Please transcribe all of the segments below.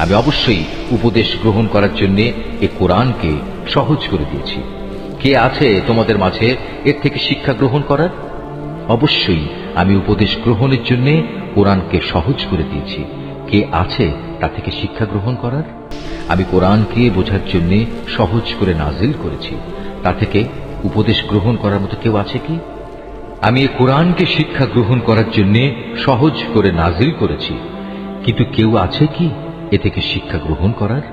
আমি অবশ্যই উপদেশ গ্রহণ করার জন্য এ কোরআনকে সহজ করে দিয়েছি। কে আছে তোমাদের মাঝে এর থেকে শিক্ষা গ্রহণ করার? অবশ্যই আমি উপদেশ গ্রহণের জন্য কোরআনকে সহজ করে দিয়েছি। কে আছে তা থেকে শিক্ষা গ্রহণ করার? আমি কোরআনকে বোঝার জন্য সহজ করে নাজিল করেছি। তা থেকে উপদেশ গ্রহণ করার মতো কেউ আছে কি? আমি এই কোরআনকে শিক্ষা গ্রহণ করার জন্য সহজ করে নাজিল করেছি, কিন্তু কেউ আছে কি এ থেকে শিক্ষা গ্রহণ করার?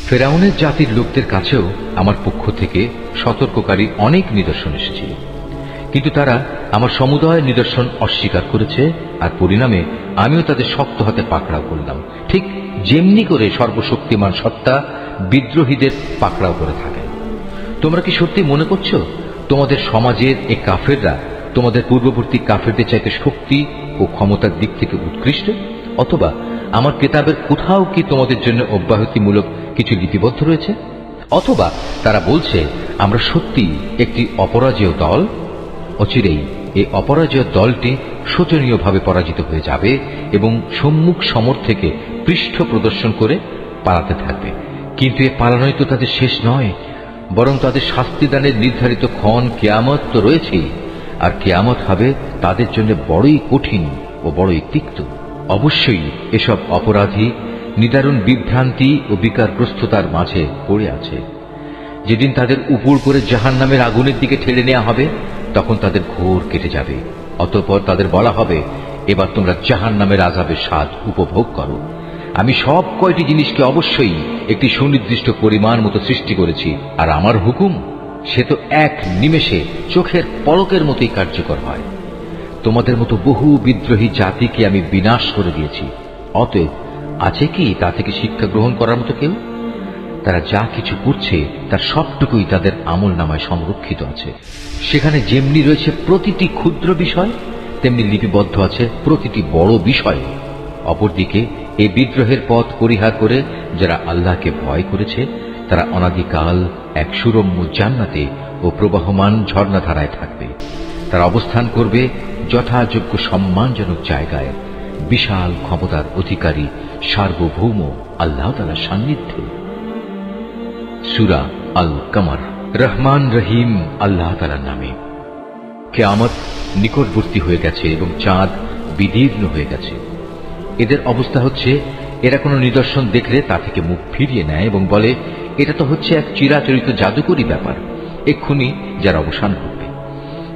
ফেরাউনের জাতির লোকদের কাছেও আমার পক্ষ থেকে সতর্ককারী অনেক নিদর্শন এসেছিল, কিন্তু তারা আমার সমুদয় নিদর্শন অস্বীকার করেছে, আর পরিণামে আমিও তাদের শক্ত হাতে পাকড়াও করলাম, ঠিক যেমনি করে সর্বশক্তিমান সত্তা বিদ্রোহীদের পাকড়াও করে থাকেন। তোমরা কি সত্যি মনে করছো তোমাদের সমাজের এই কাফেররা তোমাদের পূর্ববর্তী কাফেরদের চাইতে শক্তি ও ক্ষমতার দিক থেকে উৎকৃষ্ট? অথবা আমার কিতাবের কোথাও কি তোমাদের জন্য অব্যাহতিমূলক কিছু লিপিবদ্ধ রয়েছে? অথবা তারা বলছে আমরা সত্যি একটি অপরাজেয় দল। অচিরেই এই অপরাজেয় দলটি শোচনীয়ভাবে পরাজিত হয়ে যাবে এবং সম্মুখ সমর থেকে পৃষ্ঠ প্রদর্শন করে পালাতে থাকবে। কিন্তু এ পালানোই তো তাদের শেষ নয়, বরং তাদের শাস্তিদানের নির্ধারিত ক্ষণ কিয়ামত তো রয়েছেই, আর কিয়ামত হবে তাদের জন্য বড়ই কঠিন ও বড়ই তিক্ত। অবশ্যই এসব অপরাধী নিদারুণ বিভ্রান্তি ও বিকারগ্রস্ততার মাঝে পড়ে আছে। যেদিন তাদের উপর করে জাহান্নামের আগুনের দিকে ঠেলে নেওয়া হবে, তখন তাদের ঘোর কেটে যাবে। অতঃপর তাদের বলা হবে, এবার তোমরা জাহান্নামের আযাবের স্বাদ উপভোগ করো। আমি সব কয়টি জিনিসকে অবশ্যই একটি সুনির্দিষ্ট পরিমাণ মতো সৃষ্টি করেছি, আর আমার হুকুম সে তো এক নিমেষে চোখের পলকের মতোই কার্যকর হয়। তোমাদের মতো বহু বিদ্রোহী জাতিকে আমি বিনাশ করে দিয়েছি। অতএব আছে কি তা থেকে শিক্ষা গ্রহণ করার মতো কেউ? তারা যা কিছু করছে তার সবটুকুই তাদের আমল নামায় সংরক্ষিত আছে। সেখানে যেমনি রয়েছে প্রতিটি ক্ষুদ্র বিষয়, তেমনি লিপিবদ্ধ আছে প্রতিটি বড় বিষয়। অপরদিকে এই বিদ্রোহের পথ পরিহার করে যারা আল্লাহকে ভয় করেছে, তারা অনাদিকাল এক সুরম্য জান্নাতে ও প্রবাহমান ঝর্ণাধারায় থাকবে। তারা অবস্থান করবে যথাযোগ্য সম্মানজনক জায়গায়, বিশাল ক্ষমতার অধিকারী সার্বভৌম আল্লাহ তাআলার সান্নিধ্যে। সূরা আল কমর। রহমান রহিম আল্লাহ তাআলার নামে। কিয়ামত নিকটবর্তী হয়ে গেছে এবং চাঁদ বিদীর্ণ হয়ে গেছে। এদের অবস্থা হচ্ছে, এরা কোনো নিদর্শন দেখলে তা থেকে মুখ ফিরিয়ে নেয় এবং বলে, এটা তো হচ্ছে এক চিরাচরিত জাদুকরী ব্যাপার, এক্ষুনি যার অবসান ঘটবে।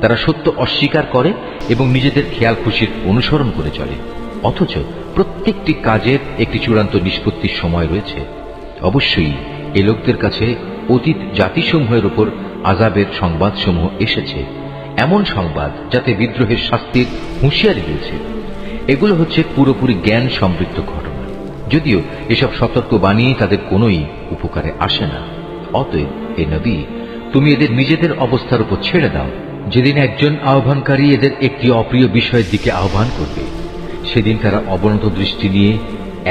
তারা সত্য অস্বীকার করে এবং নিজেদের খেয়াল খুশির অনুসরণ করে চলে, অথচ প্রত্যেকটি কাজের একটি চূড়ান্ত নিষ্পত্তির সময় রয়েছে। অবশ্যই এ লোকদের কাছে অতীত জাতিসমূহের উপর আযাবের সংবাদসমূহ এসেছে, এমন সংবাদ যাতে বিদ্রোহের শাস্তির হুঁশিয়ারি রয়েছে। এগুলো হচ্ছে পুরোপুরি জ্ঞান সমৃদ্ধ ঘটনা, যদিও এসব সতর্কবাণী তাদের কোনোই উপকারে আসে না। অতএব হে নবী, তুমি এদের নিজেদের অবস্থার উপর ছেড়ে দাও। যেদিন একজন আহ্বানকারী এদের একটি অপ্রিয় বিষয়ের দিকে আহ্বান করবে, সেদিন তারা অবনত দৃষ্টি নিয়ে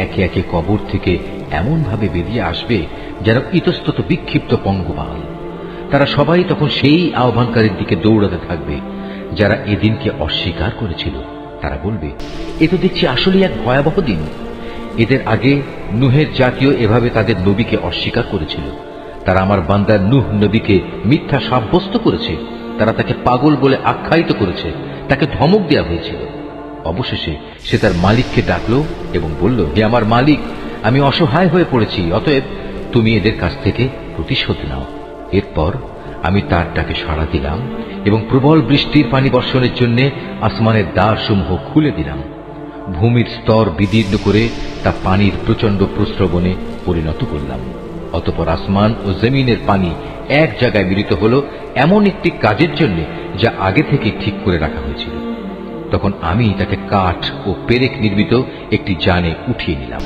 একে একে কবর থেকে এমনভাবে বেরিয়ে আসবে যেন ইতস্তত বিক্ষিপ্ত পঙ্গপাল। তারা সবাই তখন সেই আহ্বানকারীর দিকে দৌড়াতে থাকবে যারা এদিনকে অস্বীকার করেছিল। তারা বলবে, এ তো দেখছি আসলে এক ভয়াবহ দিন। এদের আগে নূহের জাতীয় এভাবে তাদের নবীকে অস্বীকার করেছিল। তারা আমার বান্দা নূহ নবীকে মিথ্যা সাব্যস্ত করেছে। তারা তাকে পাগল বলে আখ্যায়িত করেছে, তাকে ধমক দেওয়া হয়েছিল। অবশেষে সে তার মালিককে ডাকল এবং বলল, হে আমার মালিক, আমি অসহায় হয়ে পড়েছি, অতএব তুমি এদের কাছ থেকে প্রতিশোধ নাও। এরপর আমি তার ডাকে সাড়া দিলাম এবং প্রবল বৃষ্টির পানি বর্ষণের জন্য আসমানের দ্বারসমূহ খুলে দিলাম। ভূমির স্তর বিদীর্ণ করে তা পানির প্রচণ্ড প্রস্রবণে পরিণত করলাম। অতঃপর আসমান ও জমিনের পানি এক জায়গায় মিলিত হল এমন একটি কাজের জন্য যা আগে থেকে ঠিক করে রাখা হয়েছিল। তখন আমি তাকে কাঠ ও পেরেক নির্মিত একটি যানে উঠিয়ে নিলাম,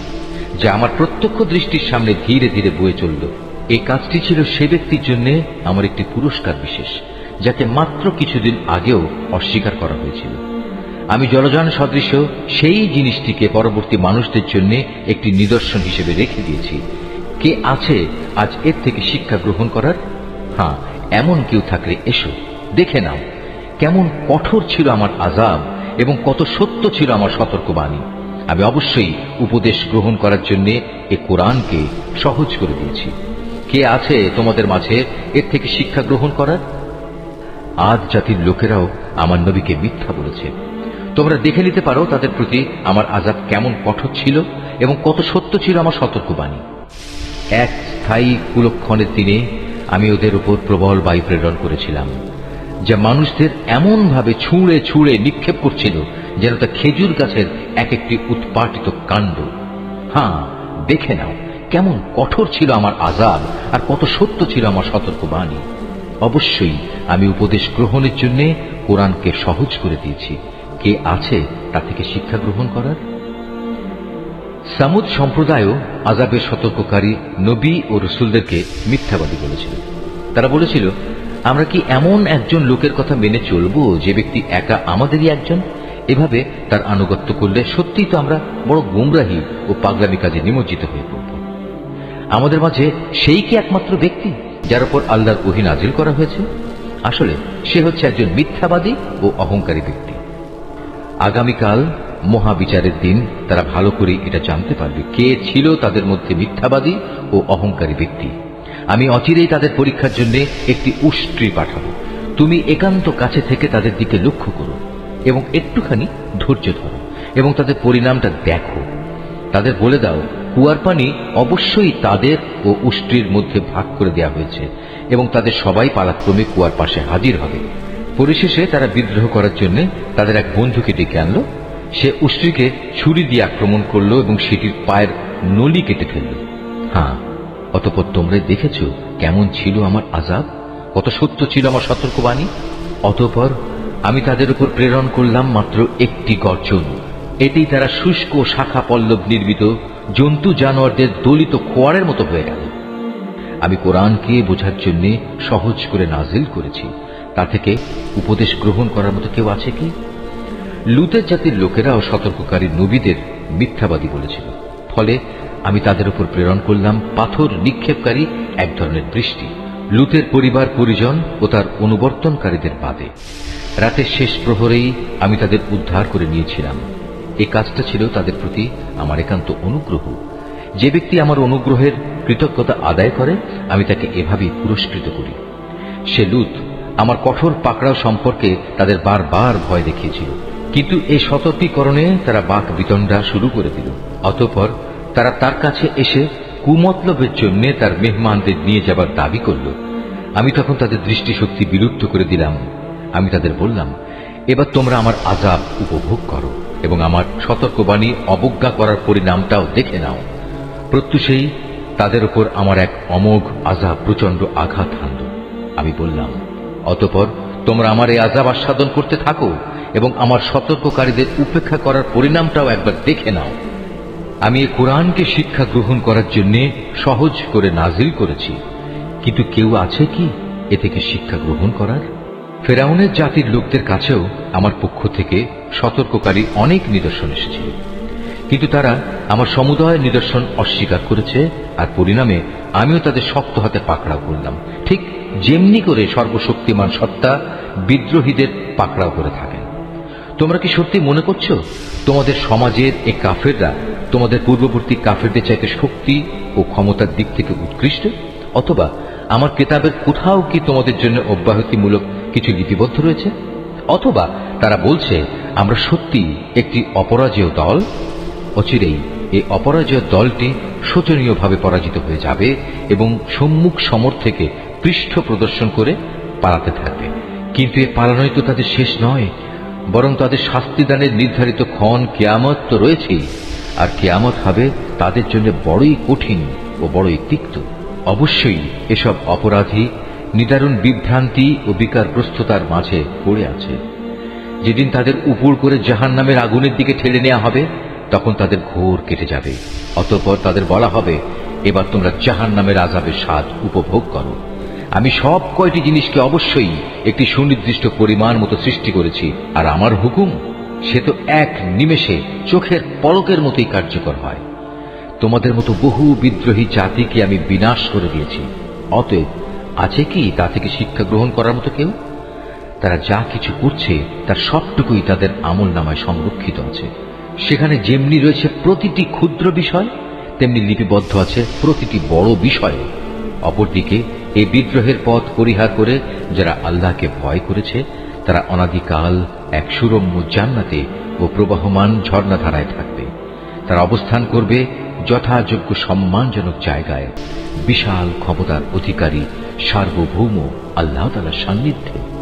যা আমার প্রত্যক্ষ দৃষ্টির সামনে ধীরে ধীরে বয়ে চলল। এই কাজটি ছিল সে ব্যক্তির জন্য আমার একটি পুরস্কার বিশেষ, যাকে মাত্র কিছুদিন আগেও অস্বীকার করা হয়েছিল। আমি জলযান সদৃশ সেই জিনিসটিকে পরবর্তী মানুষদের জন্য একটি নিদর্শন হিসেবে রেখে দিয়েছি। কে আছে আজ এর থেকে শিক্ষা গ্রহণ করার? হ্যাঁ, এমন কেউ থাকলে এসো, দেখে নাও কেমন কঠোর ছিল আমার আযাব এবং কত সত্য ছিল আমার সতর্কবাণী। আমি অবশ্যই উপদেশ গ্রহণ করার জন্য এ কোরআনকে সহজ করে দিয়েছি। কে আছে তোমাদের মাঝে এর থেকে শিক্ষা গ্রহণ করার? আদ জাতির লোকেরাও আমার নবীকে মিথ্যা বলেছে। তোমরা দেখে নিতে পারো তাদের প্রতি আমার আযাব কেমন কঠোর ছিল এবং কত সত্য ছিল আমার সতর্কবাণী। এক স্থায়ী কুলক্ষণের দিনে আমি ওদের উপর প্রবল বায়ু প্রেরণ করেছিলাম, যা মানুষদের এমন ভাবে ছুঁড়ে ছুঁড়ে নিক্ষেপ করছিল যেন তা খেজুর গাছের এক একটি উৎপাটিত কাণ্ড। হ্যাঁ, দেখে নাও কেমন কঠোর ছিল আমার আযাব আর কত সত্য ছিল আমার সতর্কবাণী। অবশ্যই আমি উপদেশ গ্রহণের জন্য কোরআনকে সহজ করে দিয়েছি। কে আছে তা থেকে শিক্ষা গ্রহণ করার? সামুদ সম্প্রদায়ও আযাবের সতর্ককারী নবী ও রসুলদেরকে মিথ্যাবাদী বলেছিল। তারা বলেছিল, আমরা কি এমন একজন লোকের কথা মেনে চলব যে ব্যক্তি একা আমাদেরই একজন? এভাবে তার আনুগত্য করলে সত্যিই তো আমরা বড় গুমরাহি ও পাগলামি কাজে নিমজ্জিত হয়ে পড়ব। আমাদের মাঝে সেই কি একমাত্র ব্যক্তি যার উপর আল্লাহর ওহী নাজিল করা হয়েছে? আসলে সে হচ্ছে একজন মিথ্যাবাদী ও অহংকারী ব্যক্তি। আগামীকাল মহাবিচারের দিন তারা ভালো করে এটা জানতে পারবে কে ছিল তাদের মধ্যে মিথ্যাবাদী ও অহংকারী ব্যক্তি। আমি অচিরেই তাদের পরীক্ষার জন্য একটি উষ্ট্রি পাঠাবো। তুমি একান্ত কাছে থেকে তাদের দিকে লক্ষ্য করো এবং একটুখানি ধৈর্য ধরো এবং তাদের পরিণামটা দেখো। তাদের বলে দাও, কুয়ার পানি অবশ্যই তাদের ও উষ্ট্রির মধ্যে ভাগ করে দেওয়া হয়েছে এবং তাদের সবাই পালাক্রমে কুয়ার পাশে হাজির হবে। পরিশেষে তারা বিদ্রোহ করার জন্য তাদের এক বন্ধুকে ডেকে আনলো। সে উষ্ট্রিকে ছুরি দিয়ে আক্রমণ করলো এবং সেটির পায়ের নলি কেটে ফেলল। হ্যাঁ, অতঃপর তোমরা দেখেছ কেমন ছিল আমার আযাব, কত সত্য ছিল আমার সতর্কবাণী। অতঃপর আমি তাদের উপর প্রেরণ করলাম মাত্র একটি গর্জন। এতেই তারা শুষ্ক শাখা পল্লব নির্মিত জন্তু জানোয়ারদের দলিত খোয়ারের মতো হয়ে গেল। আমি কোরআনকে বোঝার জন্য সহজ করে নাজিল করেছি। তা থেকে উপদেশ গ্রহণ করার মতো কেউ আছে কি? লুতের জাতির লোকেরাও সতর্ককারী নবীদের মিথ্যাবাদী বলেছিল। ফলে আমি তাদের উপর প্রেরণ করলাম পাথর নিক্ষেপকারী এক ধরনের বৃষ্টি, লুতের পরিবার পরিজন ও তার অনুবর্তনকারীদের বাদে। রাতের শেষ প্রহরেই আমি তাদের উদ্ধার করে নিয়েছিলাম। এই কাজটা ছিল তাদের প্রতি আমার একান্ত অনুগ্রহ। যে ব্যক্তি আমার অনুগ্রহের কৃতজ্ঞতা আদায় করে আমি তাকে এভাবেই পুরস্কৃত করি। সে লুত আমার কঠোর পাকড়াও সম্পর্কে তাদের বারবার ভয় দেখিয়েছিল, কিন্তু এই সতর্কীকরণে তারা বাক বিতণ্ডা শুরু করে দিল। অতঃপর তারা তার কাছে এসে কুমতলবের জন্য তার মেহমানদের নিয়ে যাবার দাবি করল। আমি তখন তাদের দৃষ্টিশক্তি বিলুপ্ত করে দিলাম। আমি তাদের বললাম, এবার তোমরা আমার আযাব উপভোগ করো এবং আমার সতর্কবাণী অবজ্ঞা করার পরিণামটাও দেখে নাও। প্রত্যুষেই তাদের উপর আমার এক অমোঘ আযাব প্রচণ্ড আঘাত হানল। আমি বললাম, অতঃপর তোমরা আমার এই আযাব আস্বাদন করতে থাকো এবং আমার সতর্ককারীদের উপেক্ষা করার পরিণামটাও একবার দেখে নাও। আমি এই কোরআনকে শিক্ষা গ্রহণ করার জন্য সহজ করে নাজিল করেছি, কিন্তু কেউ আছে কি এ থেকে শিক্ষা গ্রহণ করার? ফেরাউনের জাতির লোকদের কাছেও আমার পক্ষ থেকে সতর্ককারী অনেক নিদর্শন এসেছিল, কিন্তু তারা আমার সমুদয় নিদর্শন অস্বীকার করেছে, আর পরিণামে আমিও তাদের শক্ত হাতে পাকড়াও করলাম, ঠিক যেমনি করে সর্বশক্তিমান সত্তা বিদ্রোহীদের পাকড়াও করে থাকেন। তোমরা কি সত্যি মনে করছো তোমাদের সমাজের এই কাফেররা তোমাদের পূর্ববর্তী কাফেরদের চাইতে শক্তি ও ক্ষমতার দিক থেকে উৎকৃষ্ট? অথবা আমার কিতাবের কোথাও কি তোমাদের জন্য অব্যাহতিমূলক কিছু লিপিবদ্ধ রয়েছে? অথবা তারা বলছে আমরা সত্যি একটি অপরাজেয় দল। অচিরেই এই অপরাজেয় দলটি শোচনীয়ভাবে পরাজিত হয়ে যাবে এবং সম্মুখ সমর থেকে পৃষ্ঠ প্রদর্শন করে পালাতে থাকবে। কিন্তু এ পালানোই তো তাদের শেষ নয়, বরং তাদের শাস্তিদানের নির্ধারিত ক্ষণ কিয়ামত তো রয়েছেই, আর কিয়ামত হবে তাদের জন্য বড়ই কঠিন ও বড়ই তিক্ত। অবশ্যই এসব অপরাধী নিদারুণ বিভ্রান্তি ও বিকারগ্রস্ততার মাঝে পড়ে আছে। যেদিন তাদের উপর করে জাহান্নামের আগুনের দিকে ঠেলে নেওয়া হবে, তখন তাদের ঘোর কেটে যাবে। অতঃপর তাদের বলা হবে, এবার তোমরা জাহান্নামের আযাবের স্বাদ উপভোগ করো। আমি সব কয়টি জিনিসকে অবশ্যই একটি সুনির্দিষ্ট পরিমাণ মতো সৃষ্টি করেছি, আর আমার হুকুম সে তো এক নিমেষে চোখের পলকের মতোই কার্যকর হয়। তোমাদের মতো বহু বিদ্রোহী জাতিকে আমি বিনাশ করে দিয়েছি। অতএব আছে কি তা থেকে শিক্ষা গ্রহণ করার মতো কেউ? তারা যা কিছু করছে তার সবটুকুই তাদের আমল নামায় সংরক্ষিত আছে। সেখানে যেমনি রয়েছে প্রতিটি ক্ষুদ্র বিষয়, তেমনি লিপিবদ্ধ আছে প্রতিটি বড় বিষয়। অপরদিকে এই বিদ্রোহের পথ পরিহার করে যারা আল্লাহকে ভয় করেছে, তারা অনাদিকাল এক সুরম্য জান্নাতে ও প্রবাহমান ঝর্ণাধারায় থাকবে। তারা অবস্থান করবে যথাযোগ্য সম্মানজনক জায়গায়, বিশাল ক্ষমতার অধিকারী সার্বভৌম আল্লাহ তাআলার সান্নিধ্যে।